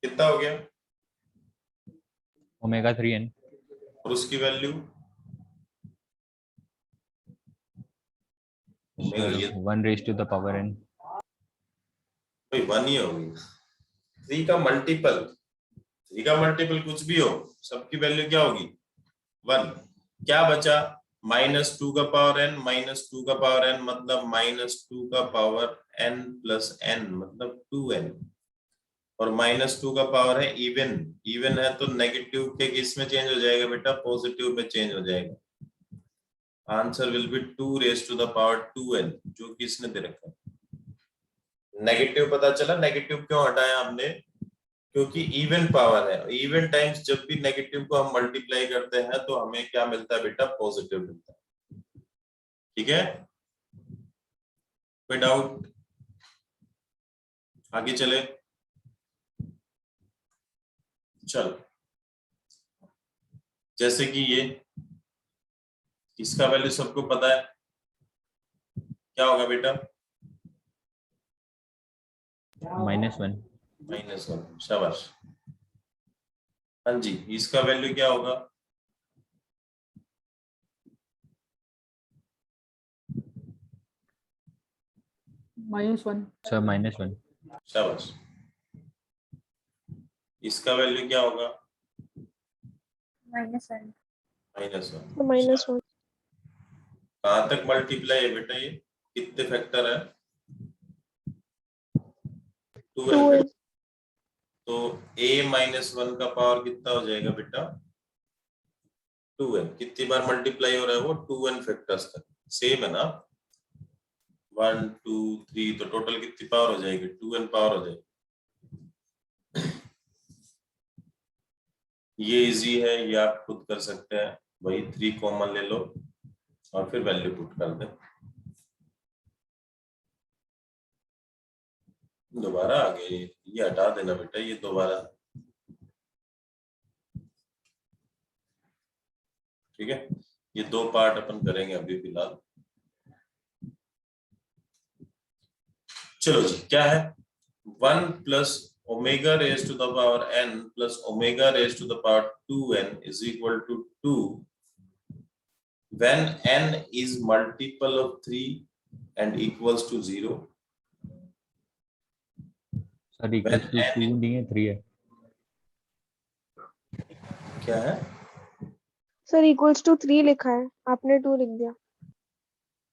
कितना हो गया? Omega 3n। और उसकी वैल्यू ओमेगा, ये 1 raise to the power n। भाई 1 ही होगी। 3 का मल्टीपल, 3 का मल्टीपल कुछ भी हो, सबकी वैल्यू क्या होगी? 1। क्या बचा? -2 का पावर n, -2 का पावर n मतलब -2 का पावर n प्लस n मतलब 2n। और -2 का पावर है इवन, इवन है तो नेगेटिव के किस में चेंज हो जाएगा बेटा? पॉजिटिव में चेंज हो जाएगा। Answer will be 2 raise to the power 2n, जो कि इसने दे रखा है। नेगेटिव पता चला? नेगेटिव क्यों हटाया हमने? क्योंकि इवन पावर है, इवन टाइम्स जब भी नेगेटिव को हम मल्टीप्लाई करते हैं तो हमें क्या मिलता है बेटा? पॉजिटिव मिलता है। ठीक है? कोई डाउट? आगे चले, चलो। जैसे कि ये, इसका वैल्यू सबको पता है, क्या होगा बेटा? -1। -1। शाबाश। हाँ जी, इसका वैल्यू क्या होगा? -1। सर -1। शाबाश। इसका वैल्यू क्या होगा? -1 -1 कहाँ तक मल्टीप्लाई है बेटा? ये कितने फैक्टर है? 2n 2n तो a-1 का पावर कितना हो जाएगा बेटा? 2n। कितनी बार मल्टीप्लाई हो रहा है वो? 2n फैक्टर्स तक। सेम है ना? 1 2 3 तो टोटल कितनी पावर हो जाएगी? 2n पावर हो जाएगी। ये इजी है, ये आप खुद कर सकते हैं। वही 3 कॉमन ले लो और फिर वैल्यू पुट कर दें। दोबारा आ गए, ये हटा देना बेटा, ये दोबारा। ठीक है, ये 2 पार्ट अपन करेंगे अभी फिलहाल। चलो जी, क्या है? 1 plus omega raise to the power n plus omega raise to the power 2n is equal to 2 when n is multiple of 3 and equals to 0। Sir equals to 2 नहीं है 3 है क्या है? सर इक्वल्स टू 3 लिखा है, आपने 2 लिख दिया।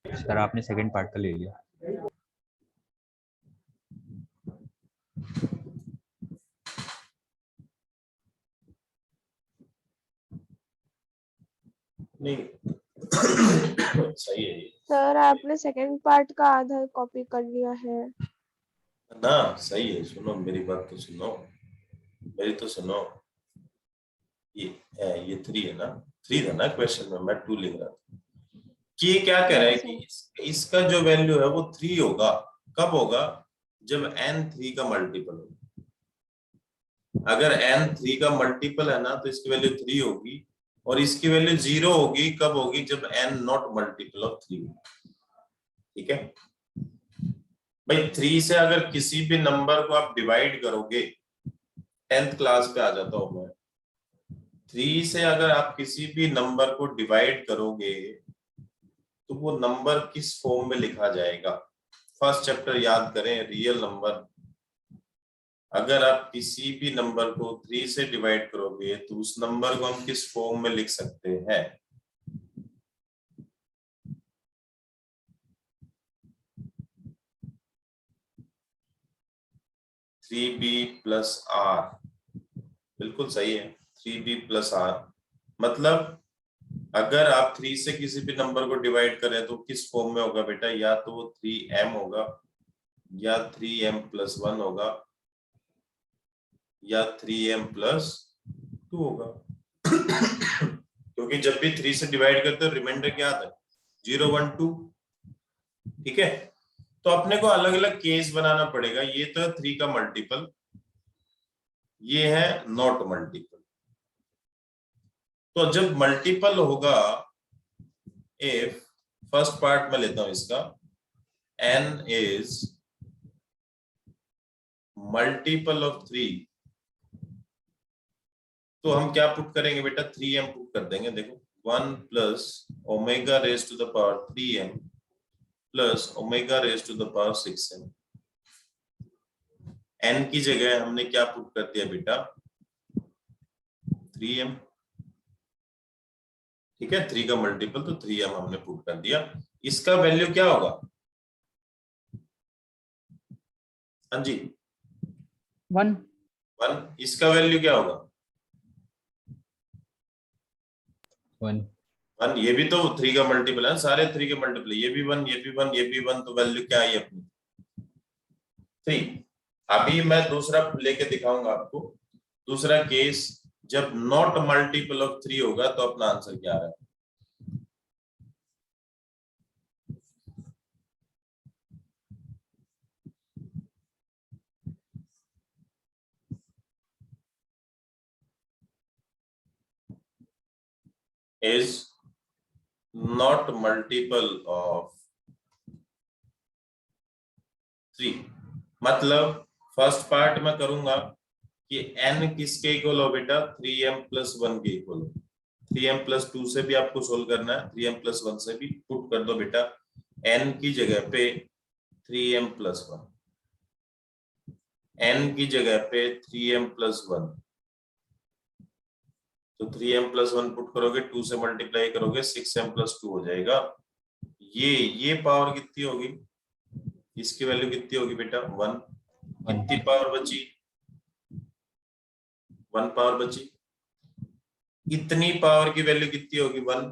सर आपने सेकंड पार्ट का ले लिया। नहीं सही है ये सर आपने सेकंड पार्ट का आधा कॉपी कर लिया है। ना, सही है। सुनो मेरी बात तो सुनो, मेरी तो सुनो। ये 3 है ना? 3 था ना क्वेश्चन में, मैं 2 लिख रहा था। कि ये क्या कह रहा है कि इसका जो वैल्यू है वो 3 होगा। कब होगा? जब n 3 का मल्टीपल होगा। अगर n 3 का मल्टीपल है ना तो इसकी वैल्यू 3 होगी, और इसकी वैल्यू 0 होगी। कब होगी? जब n नॉट मल्टीपल ऑफ 3। ठीक है भाई, 3 से अगर किसी भी नंबर को आप डिवाइड करोगे, 10th क्लास पे आ जाता हूं मैं। 3 से अगर आप किसी भी नंबर को डिवाइड करोगे तो वो नंबर किस फॉर्म में लिखा जाएगा? फर्स्ट चैप्टर याद करें, रियल नंबर। अगर आप किसी भी नंबर को 3 से डिवाइड करोगे तो उस नंबर को हम किस फॉर्म में लिख सकते हैं? 3b plus r। बिल्कुल सही है, 3b प्लस r। मतलब अगर आप 3 से किसी भी नंबर को डिवाइड करें तो किस फॉर्म में होगा बेटा? या तो 3m होगा, या 3m प्लस 1 होगा, या 3m प्लस 2 होगा। क्योंकि जब भी 3 से डिवाइड करते हो रिमाइंडर क्या आता है? 0 1 2। ठीक है, तो अपने को अलग अलग केस बनाना पड़ेगा। ये तो 3 का मल्टीपल, ये है नॉट मल्टीपल। तो जब मल्टीपल होगा, इफ फर्स्ट पार्ट में लेता हूं इसका, n इज मल्टीपल ऑफ 3, तो हम क्या पुट करेंगे बेटा? 3m पुट कर देंगे। देखो 1 plus omega raise to the power 3m plus omega raise to the power 6m। n की जगह हमने क्या पुट कर दिया बेटा? 3m। ठीक है, 3 का मल्टीपल तो 3m हमने पुट कर दिया। इसका वैल्यू क्या होगा? हाँ जी 1 1। इसका वैल्यू क्या होगा? 1 1। ये भी तो 3 का मल्टीपल है, सारे 3 के मल्टीपल। ये भी 1, ये भी 1, ये भी 1, तो वैल्यू क्या आई अपनी? 3। अभी मैं दूसरा लेके दिखाऊंगा आपको। दूसरा केस, जब नॉट मल्टीपल ऑफ 3 होगा तो अपना आंसर क्या आ रहा है? is not multiple of 3। मतलब फर्स्ट पार्ट में करूंगा कि n किसके इक्वल हो बेटा? 3m प्लस 1 के इक्वल हो। 3m प्लस 2 से भी आपको सोल्व करना है, 3m प्लस 1 से भी पुट कर दो बेटा। n की जगह पे 3m प्लस 1, n की जगह पे 3m प्लस 1, तो 3m + 1 पुट करोगे, 2 से मल्टीप्लाई करोगे, 6m + 2 हो जाएगा। ये पावर कितनी होगी, इसकी वैल्यू कितनी होगी बेटा 1। कितनी पावर बची, 1 पावर बची। इतनी पावर की वैल्यू कितनी होगी 1।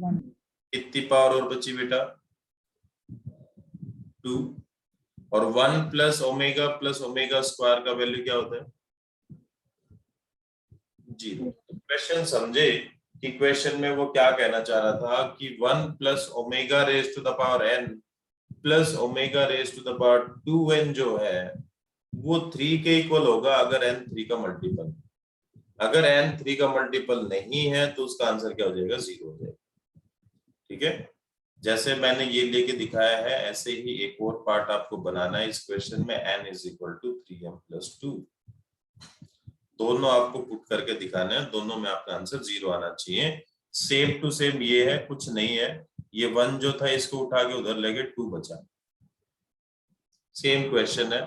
1 कितनी पावर और बची बेटा 2। और 1 + ओमेगा + ओमेगा स्क्वायर का वैल्यू क्या होता है 0। क्वेश्चन समझे कि क्वेश्चन में वो क्या कहना चाह रहा था कि 1 + omega raise to the power n + omega raise to the power 2n जो है वो 3 के इक्वल होगा अगर n 3 का मल्टीपल। अगर n 3 का मल्टीपल नहीं है तो उसका आंसर क्या हो जाएगा 0 हो जाएगा। ठीक है, जैसे मैंने ये लेके दिखाया है ऐसे ही एक और पार्ट आपको बनाना है इस क्वेश्चन में, n = 3m + 2। दोनों आपको पुट करके दिखाना है, दोनों में आपका आंसर 0 आना चाहिए। सेम टू सेम ये है, कुछ नहीं है। ये 1 जो था इसको उठा के उधर लेके 2 बचा। सेम क्वेश्चन है,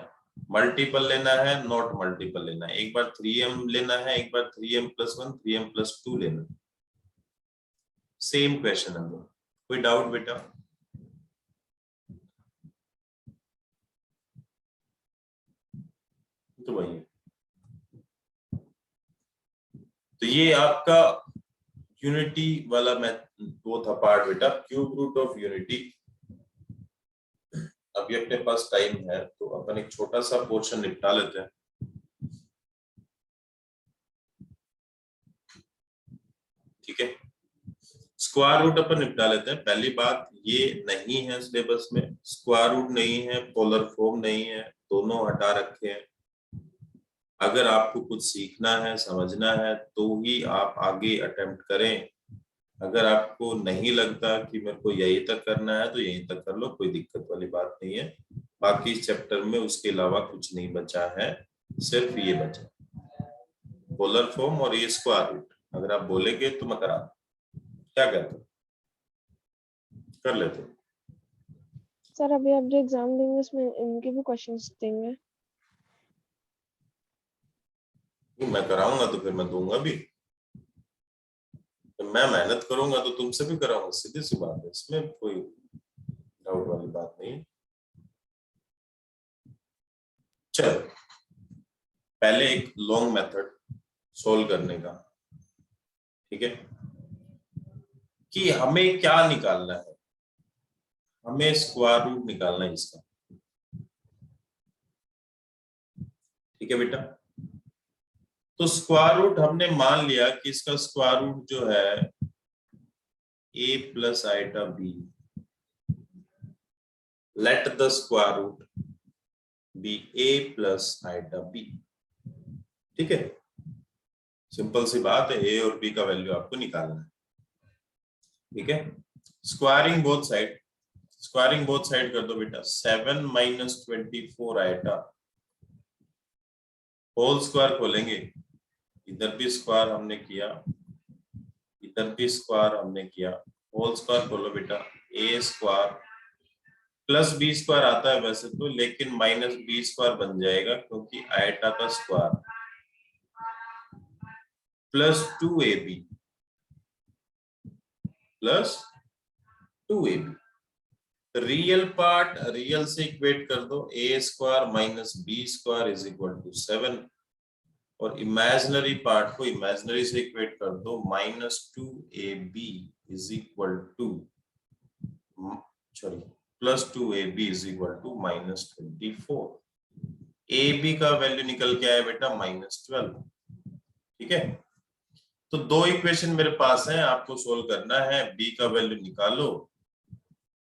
मल्टीपल लेना है नॉट मल्टीपल लेना है। एक बार 3m लेना है, एक बार 3m + 1 3m + 2 लेना है। सेम क्वेश्चन है दोनों। कोई डाउट बेटा? तो वही, तो ये आपका यूनिटी वाला वो था पार्ट बेटा, क्यूब रूट ऑफ यूनिटी। अभी अपने पास टाइम है तो अपन एक छोटा सा पोर्शन निपटा लेते हैं। ठीक है, स्क्वायर रूट अपन निपटा लेते हैं। पहली बात ये नहीं है सिलेबस में, स्क्वायर रूट नहीं है, पोलर फॉर्म नहीं है, दोनों हटा रखे हैं। अगर आपको कुछ सीखना है समझना है तो ही आप आगे अटेम्प्ट करें। अगर आपको नहीं लगता कि मेरे को यहीं तक करना है तो यहीं तक कर लो, कोई दिक्कत वाली बात नहीं है। बाकी इस चैप्टर में उसके अलावा कुछ नहीं बचा है, सिर्फ ये बचा, पोलर फॉर्म और ये स्क्वायर रूट। अगर आप बोलेंगे तो मैं करा, क्या कहते हो, कर लेते हो? सर अभी आप जो एग्जाम देंगे उसमें इनके भी क्वेश्चंस देंगे? मैं कराऊंगा तो फिर मैं दूंगा भी। तो मैं मेहनत करूंगा तो तुमसे भी कराऊंगा, सीधी सी बात है, इसमें कोई डाउट वाली बात नहीं। चलो पहले एक लॉन्ग मेथड सोल्व करने का, ठीक है, कि हमें क्या निकालना है। हमें स्क्वायर रूट निकालना है इसका। ठीक है बेटा, तो स्क्वायर रूट हमने मान लिया कि इसका स्क्वायर रूट जो है a + iota b, let the square root B a + iota b। ठीक है, सिंपल सी बात है, a और b का वैल्यू आपको निकालना है। ठीक है, squaring both side, squaring both side कर दो बेटा। 7 - 24 आइटा होल स्क्वायर खोलेंगे, इधर भी स्क्वायर हमने किया, इधर भी स्क्वायर हमने किया, होल स्क्वायर खोलो बेटा। a² + b² आता है वैसे तो, लेकिन -b² बन जाएगा क्योंकि आयटा का square, +2ab + 2ab। Real part real से इक्वेट कर दो, a² - b² = 7, और इमेजिनरी पार्ट को इमेजिनरी से इक्वेट कर दो, -2ab +2ab -24। ab का वैल्यू निकल के आया बेटा -12। ठीक है, तो दो इक्वेशन मेरे पास है, आपको सोल्व करना है। b का वैल्यू निकालो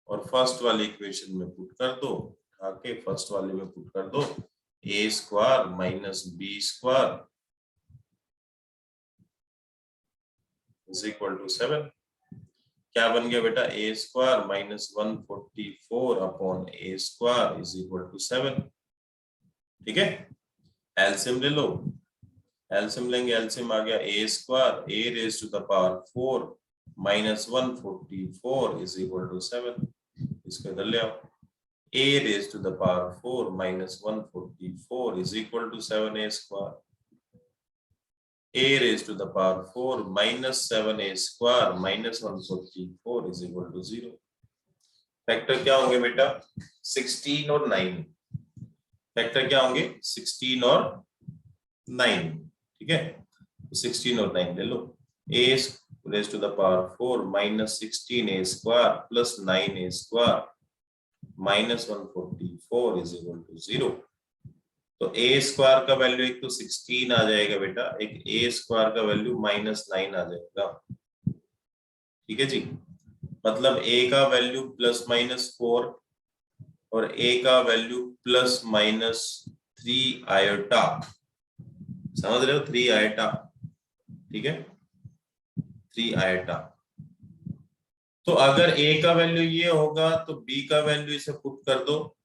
और फर्स्ट वाली इक्वेशन में पुट कर दो, आके फर्स्ट वाले में पुट कर दो, a² - b² = 7। क्या बन गया बेटा, a² - 144 अपॉन a² = 7। ठीक है, एलसीएम ले लो, एलसीएम लेंगे, एलसीएम आ गया a² a⁴ - 144 = 7। इसको इधर ले आओ, a⁴ - 144 = 7a²। a raised to the power 4 minus 7a square minus 144 is equal to 0. Factor क्या होंगे बेटा? 16 और 9. फैक्टर क्या होंगे? 16 और 9. ठीक है, 16 और 9 ले लो. a raised to the power 4 minus 16a square plus 9a square minus 144 is equal to 0. तो a स्क्वायर का वैल्यू एक तो 16 आ जाएगा बेटा, एक a स्क्वायर का वैल्यू -9 आ जाएगा. ठीक है जी, मतलब a का वैल्यू +-4 और a का वैल्यू +-3 आयोटा. समझ रहे हो? 3 आयोटा. ठीक है, 3 आयोटा. तो अगर a का वैल्यू ये होगा तो b का वैल्यू इसे पुट कर दो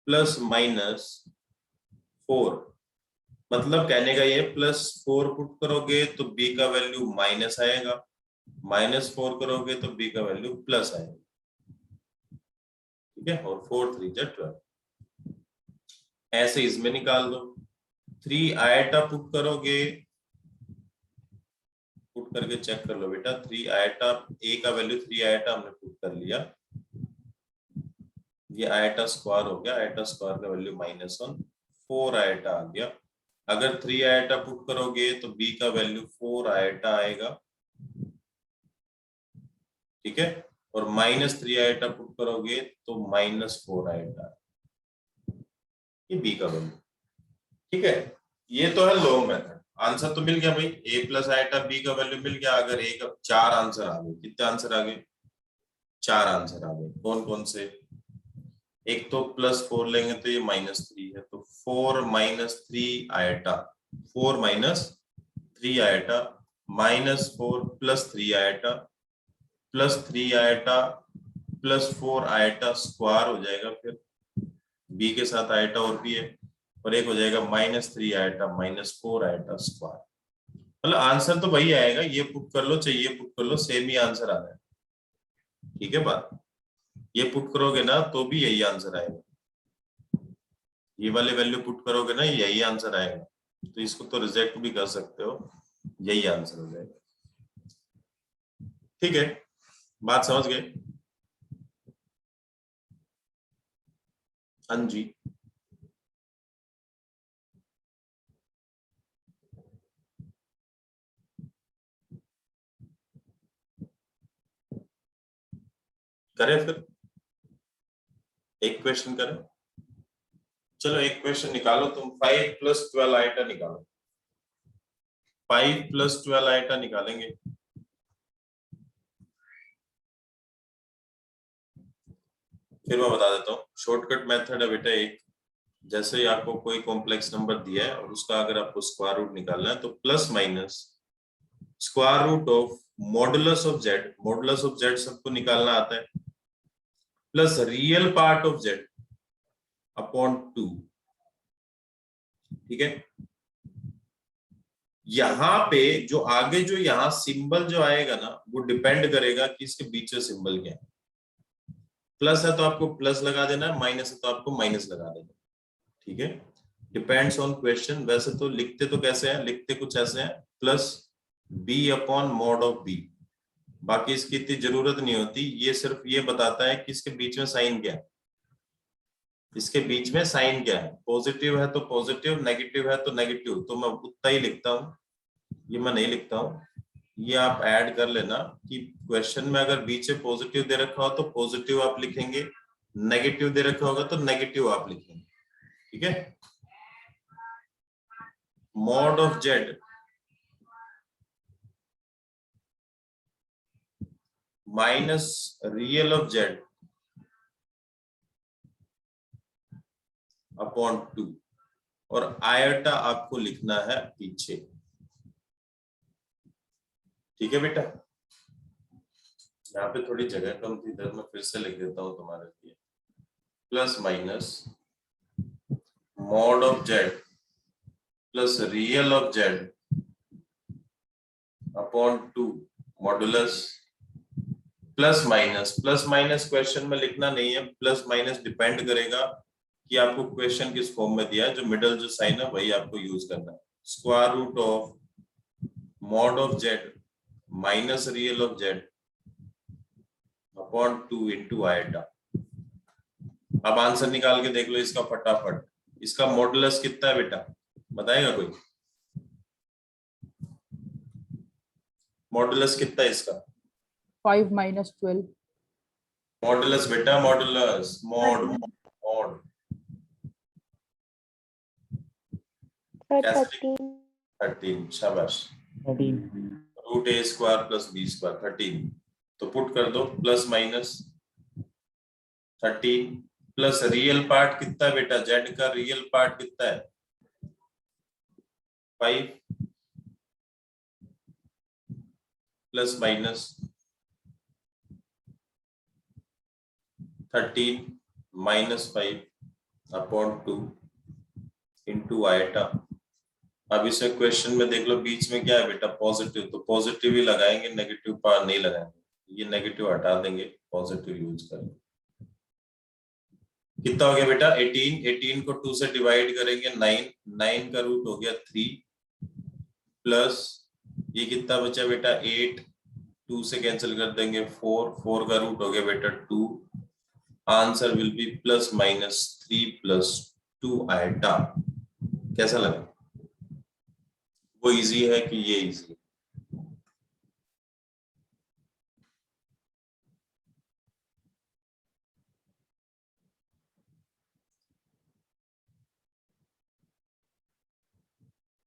+-4. मतलब कहने का ये +4 पुट करोगे तो b का वैल्यू माइनस आएगा, -4 करोगे तो b का वैल्यू प्लस आएगा. ठीक है, और 4 3 जा 12. ऐसे इसमें निकाल दो. 3 आयटा पुट करोगे, पुट करके चेक कर लो बेटा. 3 आयटा, a का वैल्यू 3 आयटा हमने पुट कर लिया, ये आयटा स्क्वायर हो गया. आयटा स्क्वायर का वैल्यू -1, 4 आयटा आ गया. अगर 3 आयटा पुट करोगे तो b का वैल्यू 4 आयटा आएगा. ठीक है, और -3 आयटा पुट करोगे तो -4 आयटा, ये b का वैल्यू. ठीक है, ये तो है लॉन्ग मेथड. आंसर तो मिल गया भाई, a प्लस आयटा b का वैल्यू मिल गया. अगर a का 4 आंसर आ गए. कितने आंसर आ गए? 4 आंसर आ गए. कौन कौन से? एक तो +4 लेंगे तो ये -3 है, तो 4 - 3 eta, 4 - 3 eta, -4 + 3 eta + 3 eta +4 eta square हो जाएगा. फिर b के साथ आयटा और भी है, और एक हो जाएगा -3 आयटा -4 आयटा स्क्वायर. मतलब आंसर तो वही आएगा. ये पुट कर लो, चाहिए पुट कर लो, सेम ही आंसर आ रहा है. ठीक है बात, ये पुट करोगे ना तो भी यही आंसर आएगा. ये वाले वैल्यू पुट करोगे ना, यही आंसर आएगा. तो इसको तो रिजेक्ट भी कर सकते हो, यही आंसर हो जाएगा. ठीक है, बात समझ गए? हाँ जी, करें फिर एक क्वेश्चन करें. चलो एक क्वेश्चन निकालो तुम. 5 + 12 आयटा निकालो. 5 + 12 आयटा निकालेंगे. फिर मैं बता देता हूँ, शॉर्टकट मेथड है बेटा एक. जैसे ही आपको कोई कॉम्प्लेक्स नंबर दिया है और उसका अगर आपको स्क्वायर रूट निकालना है तो +- square root of modulus of z. Modulus of z सबको निकालना आता है, plus real part of z upon 2. ठीक है, यहां पे जो आगे जो यहाँ सिंबल जो आएगा ना, वो डिपेंड करेगा कि इसके बीच में सिंबल क्या है. प्लस है तो आपको प्लस लगा देना है, माइनस है तो आपको माइनस लगा देना. ठीक है, डिपेंड्स ऑन क्वेश्चन. वैसे तो लिखते तो कैसे हैं, लिखते कुछ ऐसे हैं, +b/mod(b). बाकी इसकी इतनी जरूरत नहीं होती. ये सिर्फ ये बताता है कि इसके बीच में साइन क्या है. इसके बीच में साइन क्या है, पॉजिटिव है तो पॉजिटिव, नेगेटिव है तो नेगेटिव. तो मैं उतना ही लिखता हूँ, ये मैं नहीं लिखता हूँ. ये आप ऐड कर लेना कि क्वेश्चन में अगर बीच में पॉजिटिव दे रखा हो तो पॉजिटिव आप लिखेंगे, नेगेटिव दे रखा होगा तो नेगेटिव आप लिखेंगे. ठीक है, mod of z minus real of z upon 2, और आयटा आपको लिखना है पीछे. ठीक है बेटा, यहाँ पे थोड़ी जगह कम थी, इधर मैं फिर से लिख देता हूँ तुम्हारे लिए. +- mod of z plus real of z upon 2 modulus +- question में लिखना नहीं है. +- डिपेंड करेगा कि आपको क्वेश्चन किस फॉर्म में दिया है, जो मिडल जो साइन है वही आपको यूज करना है। Square root of mod of Z minus real of Z upon 2 into iota. अब आंसर निकाल के देख लो इसका फटाफट। इसका मॉडुलस कितना है बेटा, बताएगा कोई? मॉडुलस कितना है इसका? 5 minus 12. मॉडुलस बेटा, मॉडुलस मॉड मॉड कैसे? 13। शाबाश। 13 रूट ए स्क्वायर प्लस बी स्क्वायर 13। तो पुट कर दो plus minus 13 plus real part कितना है बेटा, जेड का रियल पार्ट कितना है? 5 plus minus 13 minus 5 upon 2 into iota. अब इसे क्वेश्चन में देख लो, बीच में क्या है बेटा, पॉजिटिव, तो पॉजिटिव ही लगाएंगे, नेगेटिव पार्ट नहीं लगाएंगे। ये नेगेटिव हटा देंगे, पॉजिटिव यूज करेंगे। कितना हो गया बेटा 18। 18 को 2 से डिवाइड करेंगे 9। 9 का रूट हो गया 3 प्लस ये कितना बचा बेटा 8। 2 से कैंसिल कर देंगे 4। 4 का रूट हो गया बेटा 2। Answer will be plus minus 3 plus 2 iota. कैसा लगा? वो इजी है कि ये इजी है?